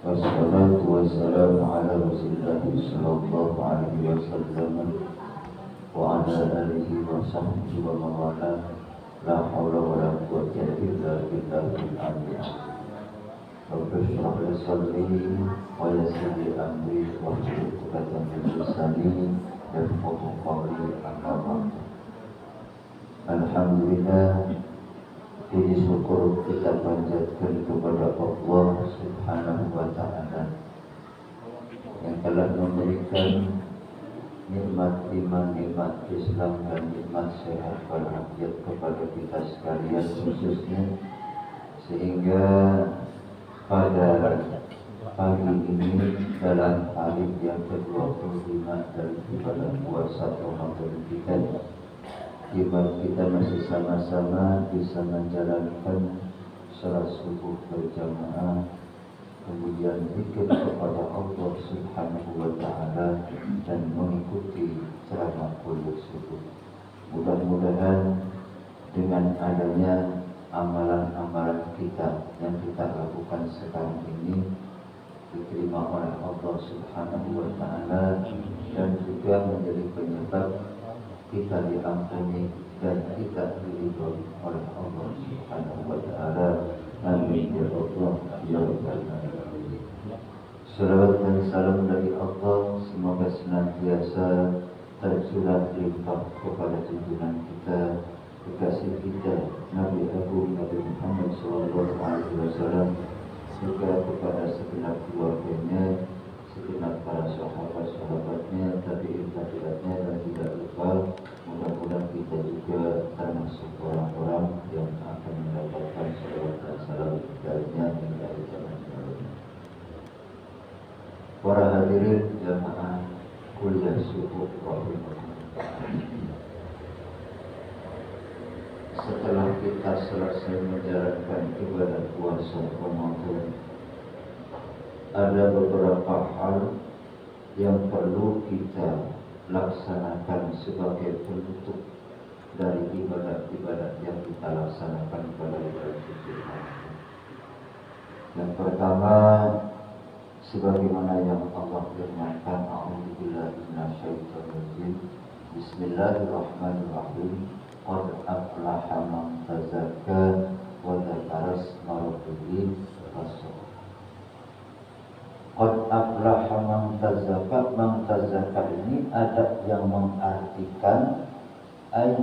Wassalatu wassalamu ala Rasulillah sallallahu alaihi wasallam wa ala alihi wa sahbihi wa mawala. La hawla wa la quwwata illa billahil aliyyil azim. Rabbi shrah li sadri wa yassir li amri wahlul 'uqdatam min lisani yafqahu qawli. Amma ba'd. Alhamdulillah, puji syukur kita panjatkan kepada Allah Subhanahu wa Ta'ala yang telah memberikan nikmat iman, nikmat Islam, dan nikmat sehat walafiat kepada kita sekalian khususnya, sehingga pada pagi ini dalam hari yang ke-25 dari ibadah puasa Ramadan kita, di mana kita masih sama-sama bisa menjalankan salat subuh berjamaah, kemudian zikir kepada Allah Subhanahu wa Ta'ala, dan mengikuti ceramah kuliah subuh. Mudah-mudahan dengan adanya amalan-amalan kita yang kita lakukan sekarang ini diterima oleh Allah Subhanahu wa Ta'ala, dan juga menjadi penyebab kita diampuni dan kita diridhoi oleh Allah Subhanahu wa Ta'ala. Amin ya Allah ya Rabbal alamin. Salawat dan salam dari Allah semoga senantiasa tercurah limpah kepada junjungan kita, kekasih kita, Nabi Agung Nabi Muhammad SAW, juga kepada segenap keluarganya, segenap para sahabat-sahabatnya, tabi'in-tabi'atnya, dan tidak lupa mudah-mudahan kita juga termasuk orang-orang yang akan mendapatkan salawat dan salam darinya hingga hari zaman akhir. Para hadirin jamaah kuliah subuh rahimahullah, setelah kita selesai menjalankan ibadah puasa Ramadan, ada beberapa hal yang perlu kita laksanakan sebagai penutup dari ibadah-ibadah yang kita laksanakan pada bulan suci Ramadan. Yang pertama, sebagaimana yang Allah firmankan, a'udzubillahi minasyaitonir rajim, bismillahirrahmanirrahim, qad aflaha man tazakka wa dzakara isma rabbih fasalla. Qad aflaha man tazakka. Man tazakka ini ada yang mengartikan ay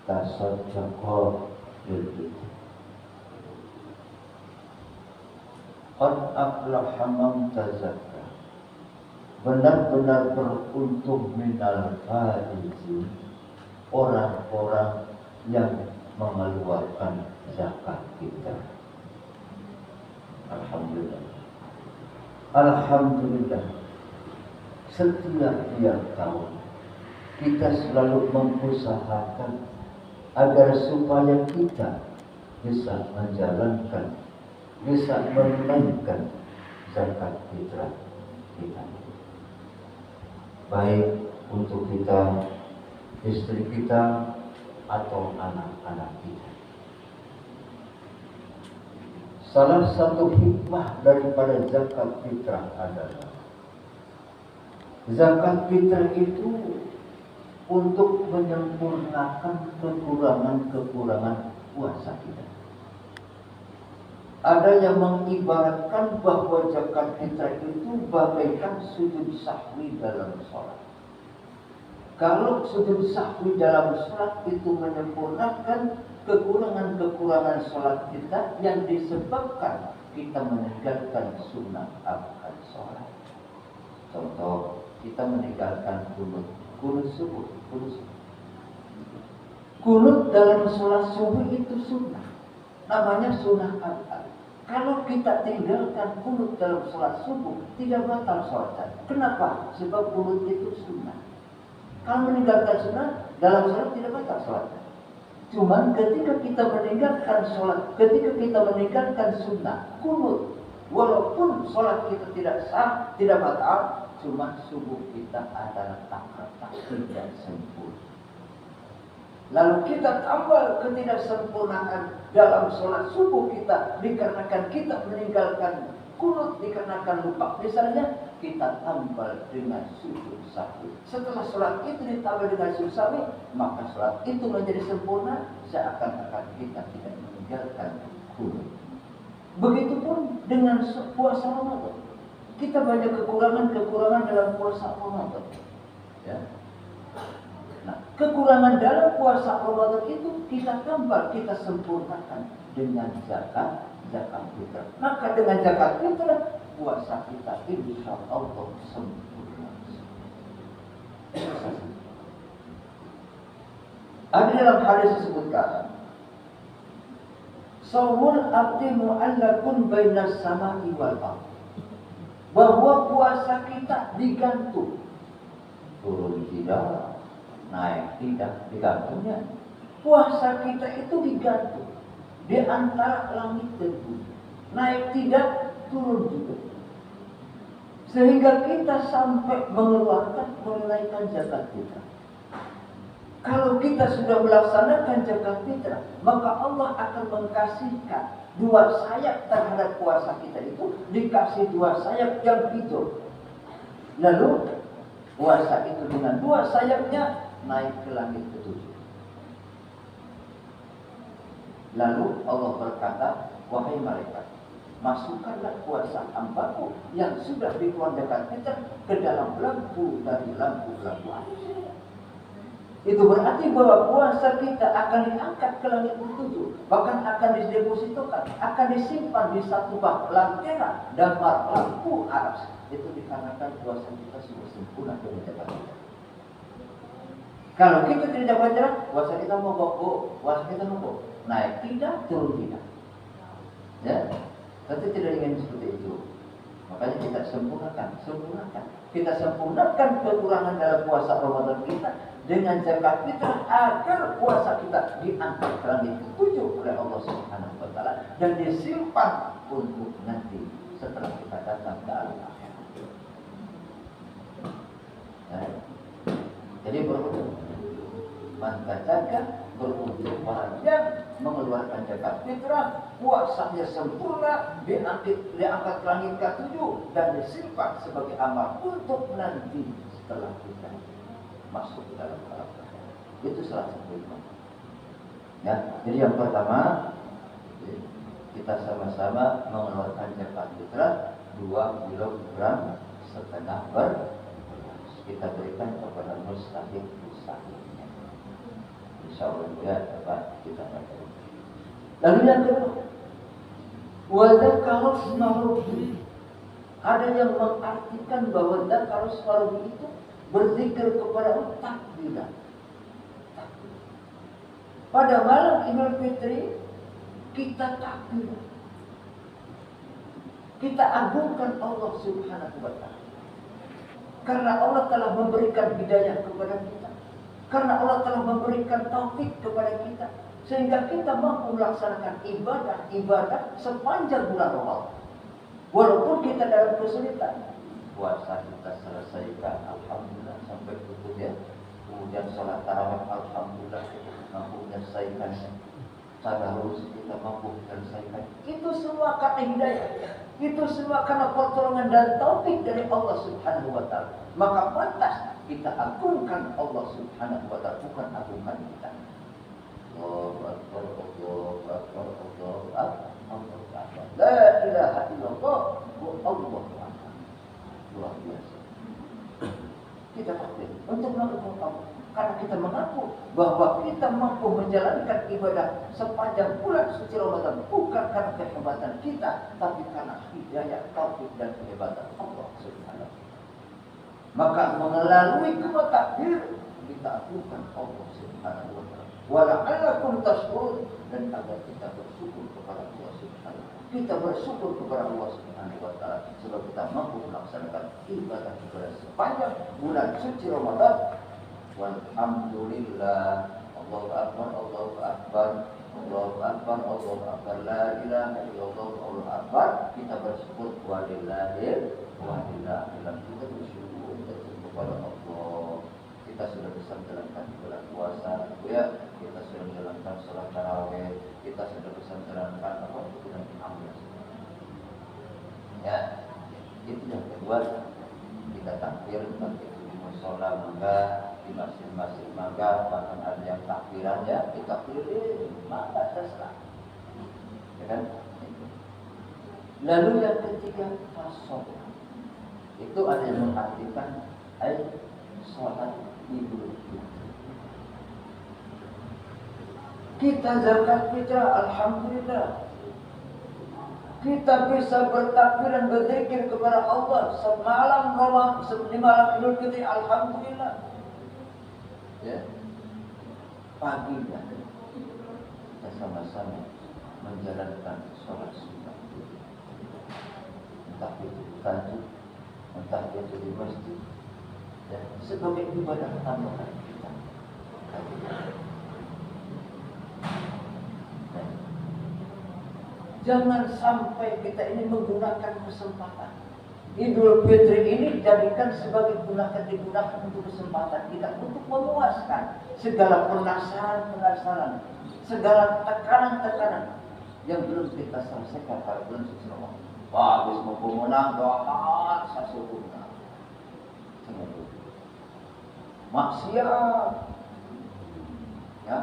tasaddaqa bil itu. Qad aflaha man tazakka, benar-benar beruntung minal faizin, orang-orang yang mengeluarkan zakat kita. Alhamdulillah. Alhamdulillah, setiap tiap tahun kita selalu mengusahakan agar supaya kita bisa menjalankan, bisa menunaikan zakat fitrah kita, baik untuk kita, istri kita, atau anak-anak kita. Salah satu hikmah daripada zakat fitrah adalah zakat fitrah itu untuk menyempurnakan kekurangan-kekurangan puasa kita. Ada yang mengibaratkan bahwa zakat fitrah itu bagaikan sujud sahwi dalam sholat. Kalau sujud sahwi dalam sholat itu menyempurnakan kekurangan-kekurangan sholat kita yang disebabkan kita meninggalkan sunnah akan sholat. Contoh, kita meninggalkan kunut subuh. Kunut dalam sholat subuh itu sunnah, namanya sunnah abad. Kalau kita tinggalkan kunut dalam sholat subuh, tidak batal sholat. Kenapa? Sebab kunut itu sunnah. Kalau meninggalkan sunnah dalam sholat tidak batal sholat. Cuman ketika kita meninggalkan sholat, ketika kita meninggalkan sunnah, kunut, walaupun sholat kita tidak sah, tidak batal, cuma subuh kita adalah tak tidak sempurna. Lalu kita tambah ketidaksempurnaan dalam sholat subuh kita dikarenakan kita meninggalkan kunut dikarenakan lupa misalnya, kita tambal dengan sujud sahwi. Setelah sholat itu ditambal dengan sujud sahwi, maka sholat itu menjadi sempurna, seakan-akan kita tidak meninggalkan kunut. Begitupun dengan puasa Ramadan. Kita banyak kekurangan dalam puasa Ramadan. Ya. Nah, kekurangan dalam puasa Ramadan itu kita tambah, kita sempurnakan dengan zakat fitrah. Maka dengan zakat fitrah, puasa kita insya Allah sempurna. Ada dalam hadis disebutkan, Shaumul abdi mu'allakun bainas sama'i wal ardh. Bahwa puasa kita digantung. Turun tidak, naik tidak, digantungnya. Puasa kita itu digantung di antara langit dan bumi. Naik tidak, turun juga. Sehingga kita sampai menunaikan zakat fitrah. Kalau kita sudah melaksanakan zakat fitrah, maka Allah akan mengkasihkan dua sayap terhadap puasa kita itu, dikasih dua sayap yang hijau. Lalu puasa itu dengan dua sayapnya naik ke langit ketujuh. Lalu Allah berkata, wahai malaikat, masukkanlah puasa hambaku yang sudah dikeluarkan fitrah ke dalam lampu dari lampu-lampu Allah. Itu berarti bahwa puasa kita akan diangkat ke langit ketujuh, bahkan akan didepositokan, akan disimpan di satu bak lentera dan lampu aras. Itu dikarenakan puasa kita sudah sempurna dengan zakat fitrah. Kalau kita tidak dapat jarak, puasa kita mogok, puasa kita mogok, naik tidak, turun tidak. Ya, tapi tidak ingin seperti itu. Makanya kita sempurnakan. Kita sempurnakan kekurangan dalam puasa Ramadan kita dengan zakat fitrah agar puasa kita diangkat ke langit ketujuh oleh Allah Subhanahu wa taala dan disimpan untuk nanti setelah kita datang ke alam akhirat. Nah, jadi beruntung mantajaga, beruntung orang yang mengeluarkan zakat fitrah, puasanya sempurna, diangkat ke langit ketujuh dan disimpan sebagai amal untuk nanti setelah kita masuk ke dalam alam akhirat. Itu salah satu iman. Ya, jadi yang pertama kita sama-sama mengeluarkan zakat fitrah 2,5 kg kita berikan kepada mustahik-mustahiknya. Insya Allah juga dapat kita baca. Lalu yang kedua, wadzakaros marubi. Ada yang mengartikan bahwa dzakaros marubi itu berzikir kepada Allah takbiran. Pada malam Idul Fitri kita takbir. Kita agungkan Allah Subhanahu wa taala. Karena Allah telah memberikan hidayah kepada kita. Karena Allah telah memberikan taufik kepada kita. Sehingga kita mampu melaksanakan ibadah sepanjang bulan Ramadan. Walaupun kita dalam kesulitan. Puasa kita selesaikan, alhamdulillah, sampai tutup ya. Kemudian sholat tarawih, alhamdulillah, mampu menyelesaikannya. Tadarus kita mampu menyelesaikan. Itu semua karena hidayah. Itu semua karena pertolongan dan taufik dari Allah Subhanahu wa taala. Maka pantas kita agungkan Allah Subhanahu wa taala, bukan agungkan kita. Allahu akbar, Allahu akbar, Allahu akbar, Allahu akbar. La ilaha illallah Allahu akbar. Luar biasa. Kita takbir untuk mengagungkan Allah. Karena kita mengaku bahwa kita mampu menjalankan ibadah sepanjang bulan suci Ramadan bukan karena kehebatan kita, tapi karena hidayah, taufik dan kehebatan Allah Subhanahu. Maka melalui kedua takbir kita agungkan Allah Subhanahu wa taala. Wala'allakum tashkurun, dan agar kita bersyukur kepada Allah Subhanahu. Kita bersyukur kepada Allah Subhanahu wa taala sebab kita mampu melaksanakan ibadah sepanjang bulan suci Ramadan. Walhamdulillah, Allahu akbar, Allahu akbar, Allahu akbar, Allahu akbar, la ilaha illallah, Allahu akbar. Kita bersyukur walillahil kita bersyukur kepada Allah. Kita sudah bisa menjalankan bulan puasa, ya. Kita sudah menjalankan sholat tarawih, kita sudah bisa menjalankan apa itu dengan amal. Ya, buat kita takbir, baik itu di musola mangga, di masjid-masjid mangga, bahkan ada yang takbiran ya kita pilih, maka terserah, ya kan? Lalu yang ketiga fasol, itu ada yang mengartikan sholat Idul Fitri. Kita zakat fitrah, alhamdulillah. Kita bisa bertakbir dan berzikir kepada Allah semalam Ramadan, di malam Idul Fitri, alhamdulillah. Ya. Paginya kita sama-sama menjalankan sholat sunnah. Entah itu tahajud, entah itu di masjid, ya, sebagai ibadah tambahan kita. Jangan sampai kita ini menggunakan kesempatan Idul Fitri ini jadikan digunakan untuk kesempatan kita untuk memuaskan segala penasaran, segala tekanan yang belum kita selesaikan pada bulan suci Ramadan. Wah, habis mau pemenang doa sesungguhnya. Maksiat, ya.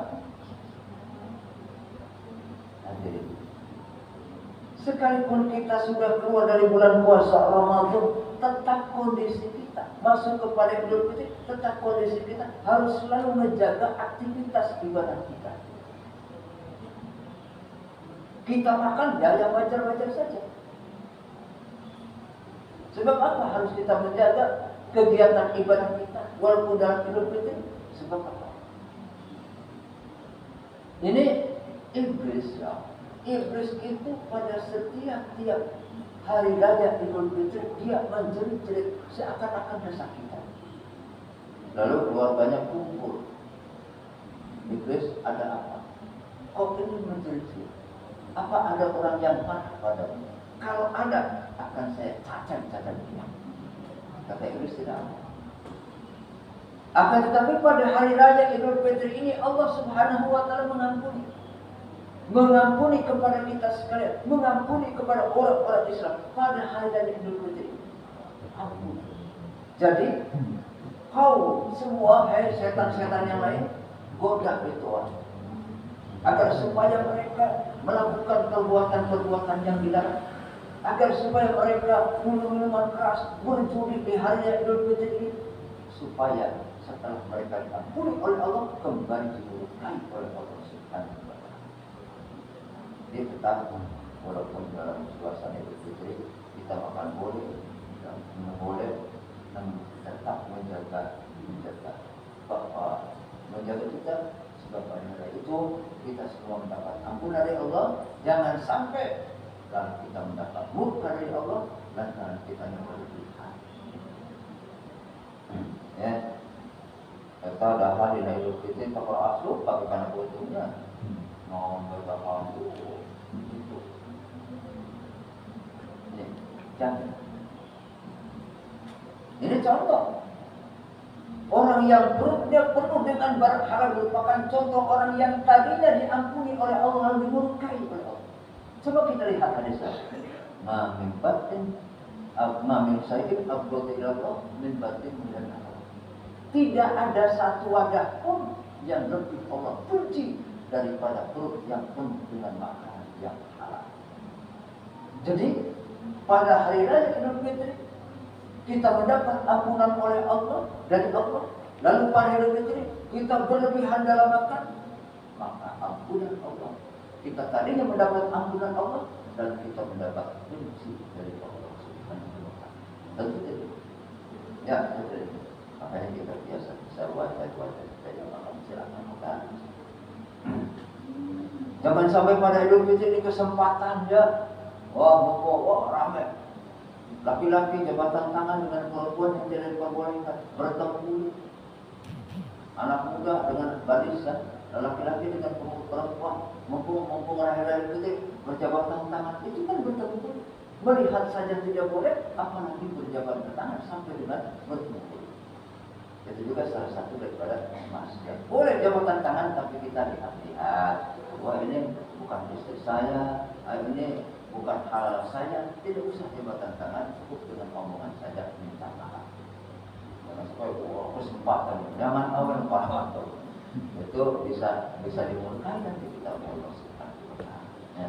Hadirin. Sekalipun kita sudah keluar dari bulan puasa Ramadan, tetap kondisi kita masuk kepada Idul Fitri, tetap kondisi kita harus selalu menjaga aktivitas ibadah kita. Kita makan ya yang wajar-wajar saja. Sebab apa harus kita menjaga kegiatan ibadah kita walaupun dalam Idul Fitri? Sebab apa? Ini iblis ya. Iblis itu pada setiap hari raya Idul Fitri dia menjerit-jerit seakan-akan dosa kita. Lalu keluar banyak kumpul. Iblis ada apa? Kok ini menjerit-jerit? Apa ada orang yang marah padamu? Kalau ada, akan saya cacat dia. Kata Iblis tidak ada. Akan tetapi pada hari raya Idul Fitri ini Allah Subhanahu wa taala mengampuni kepada kita sekalian, mengampuni kepada orang-orang Islam pada hari raya Idul Fitri. Ampun. Jadi kau semua setan-setan yang lain goda itu orang agar supaya mereka melakukan perbuatan-perbuatan yang dilarang, agar supaya mereka minum minuman keras, berjudi di hari raya Idul Fitri ini, supaya setelah mereka diampuni oleh Allah kembali dimurkai oleh Allah Subhanahu wa taala. Dia tetap walaupun dalam suasana Idul Fitri kita makan boleh, minum boleh, dan tetap menjaga bahwa menjaga kita sebab pada itu kita semua mendapat ampunan dari Allah. Jangan sampai kalau kita mendapat murka dari Allah lantaran kita yang berlebihan. Ya, kita dah hari Idul Fitri tak asal pakai kana botolnya. Mau berapa itu. Jangan. Ini contoh. Orang yang perutnya penuh dengan barang halal merupakan contoh orang yang tadinya diampuni oleh Allah lalu dimurkai oleh Allah. Coba kita lihat hadisnya. Ma min batin, ma min sayyid abdul ilallah min batin min Allah. Tidak ada satu wadah pun yang lebih Allah benci daripada perut yang penuh dengan makanan yang halal. Jadi pada hari raya Idul Fitri kita mendapat ampunan oleh Allah dari Allah. Lalu pada Idul Fitri kita berlebihan dalam makan, maka ampunan Allah. Kita tadinya mendapat ampunan Allah dan kita mendapat benci dari Allah Subhanahu wa taala. Tentu itu. Ya, itu. Makanya kita biasa wajah-wajah kita yang makan silakan makan. Jangan sampai pada Idul Fitri ini kesempatan ya. Wah, ramai. Laki-laki jabatan tangan dengan perempuan yang tidak diperbolehkan, bertemu. Anak muda dengan balisa, laki-laki dengan perempuan, mumpung hari raya Fitri berjabatan tangan, itu kan bertemu. Melihat saja tidak boleh, apalagi berjabatan tangan sampai dengan bertemu. Itu juga salah satu daripada maksiat. Boleh jabatan tangan, tapi kita lihat-lihat. Wah, ini bukan istri saya, ini bukan hal saja, tidak usah jabatan tangan, cukup dengan omongan saja minta maaf. Jangan supaya kesempatan, jangan awal paham itu bisa dimulai nanti kita Allah Subhanahu wa Ta'ala. Ya.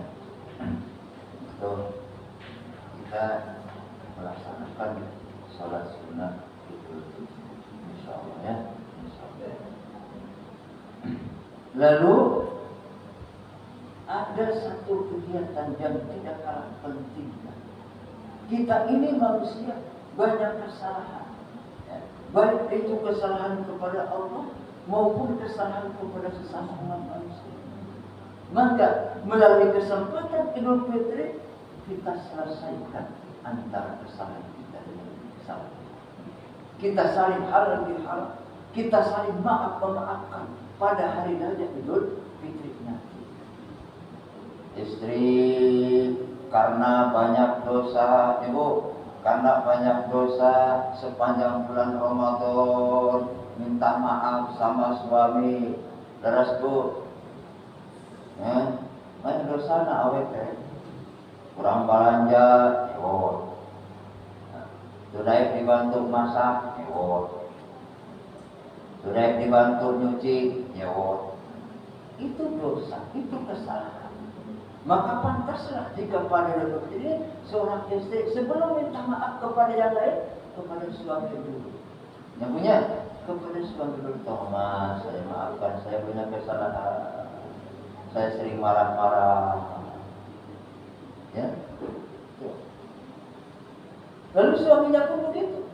Itu kita melaksanakan salat sunnah itu insyaallah ya. Insyaallah. Lalu ada satu kegiatan yang tidak kalah pentingnya. Kita ini manusia banyak kesalahan, ya. Baik itu kesalahan kepada Allah maupun kesalahan kepada sesama umat manusia. Maka melalui kesempatan Idul Fitri kita selesaikan antara kesalahan kita dengan kesalahan. Kita saling halal bihalal, kita saling memaafkan pada hari raya Idul Fitri nanti. Istri karena banyak dosa, ibu karena banyak dosa sepanjang bulan Ramadan, minta maaf sama suami. Leres bu, main dosa na awet kurang belanja, yot. Sudah dibantu masak, yot. Sudah dibantu nyuci, yot. Itu dosa, itu kesalahan. Maka pantaslah jika pada waktu ini seorang istri sebelum minta maaf kepada yang lain, kepada suami dulu. Yang punya kepada suami dulu, Thomas, saya maafkan, saya punya kesalahan, saya sering marah-marah. Ya, lalu suaminya pun begitu.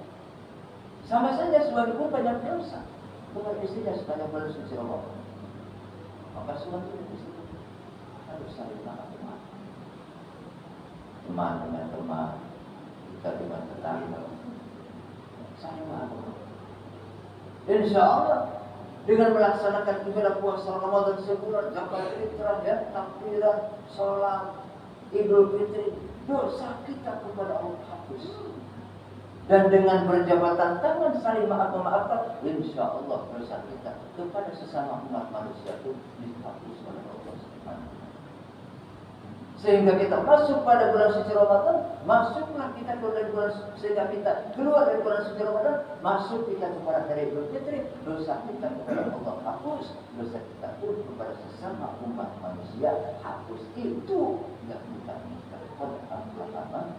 Sama saja suami pun banyak dosa, bukan istrinya sebanyak bulan suci Ramadan. Maka suami dan istri harus saling maaf-maaf. Teman dengan teman, kita dengan tetangga, saling maaf-maaf. Insya Allah dengan melaksanakan ibadah puasa Ramadan sebulan, zakat fitrah, ya, takbiran, sholat, Idul Fitri, dosa kita kepada Allah hapus. Dan dengan berjabatan tangan saling maaf-memaafkan, insya Allah dosa kita kepada sesama umat manusia itu dihapus oleh Allah Subhanahu. Sehingga kita masuk pada bulan suci Ramadan, masuklah kita keluar dari bulan, sehingga kita keluar dari bulan suci Ramadan, masuk kita kepada hari Idul Fitri, dosa kita kepada Allah hapus, dosa kita pun kepada sesama umat manusia hapus. Itu yang kita minta kepada Allah.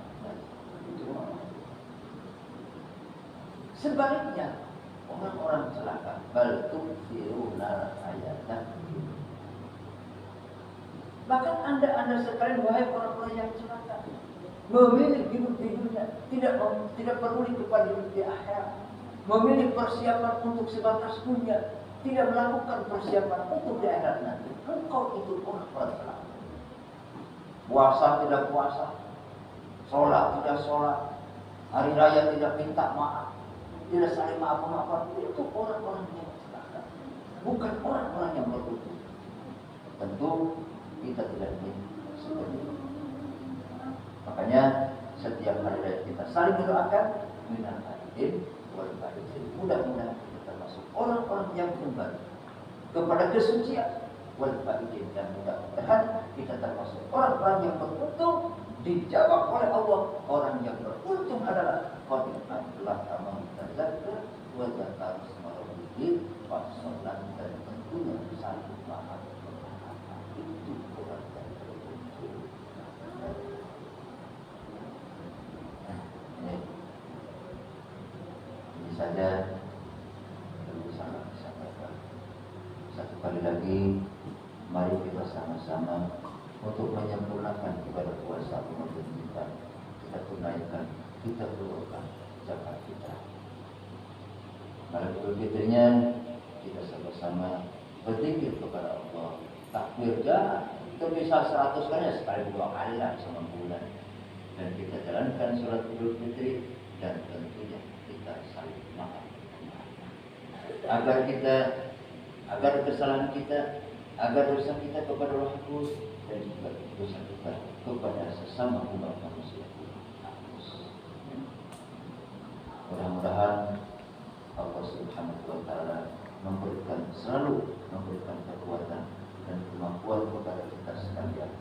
Sebaliknya, orang-orang celaka, bal tu'thiruna hayatan. Bahkan anda sekalian, wahai orang-orang yang celaka, memilih hidup di dunia, tidak peduli kepada hidup di akhirat, memilih persiapan untuk sebatas dunia, tidak melakukan persiapan untuk di akhirat nanti. Engkau itu orang-orang celaka. Puasa tidak puasa, sholat tidak sholat, hari raya tidak minta maaf, tidak saling maaf-maafan. Itu orang-orang yang celaka, bukan orang-orang yang beruntung. Tentu kita tidak ingin seperti itu. Makanya setiap hari raya kita saling mendoakan, minal aidin wal faizin. Mudah-mudahan kita termasuk orang-orang yang kembali kepada kesucian wal faizin, dan mudah-mudahan kita termasuk orang-orang yang beruntung dijawab oleh Allah. Orang yang beruntung adalah qad aflaha man tazakka wa dzakara isma rabbih fa shalla, dan tentunya saling maaf. Itu orang yang beruntung. Ini saja yang sangat disampaikan. Satu kali lagi, mari kita sama-sama untuk menyempurnakan ibadah puasa Ramadan kita. Kita tunaikan, kita keluarkan zakat kita. Malam Idul Fitrinya kita sama-sama berzikir kepada Allah. Takbir dah, itu bisa 100 kali, sekali 2 kali lah sama bulan. Dan kita jalankan sholat Idul Fitri, dan tentunya kita saling maaf. Agar kesalahan kita, agar dosa kita kepada Allah hapus, dan juga dosa kita kepada sesama umat manusia hapus. Mudah-mudahan Allah Subhanahu wa Ta'ala selalu memberikan kekuatan dan kemampuan kepada kita sekalian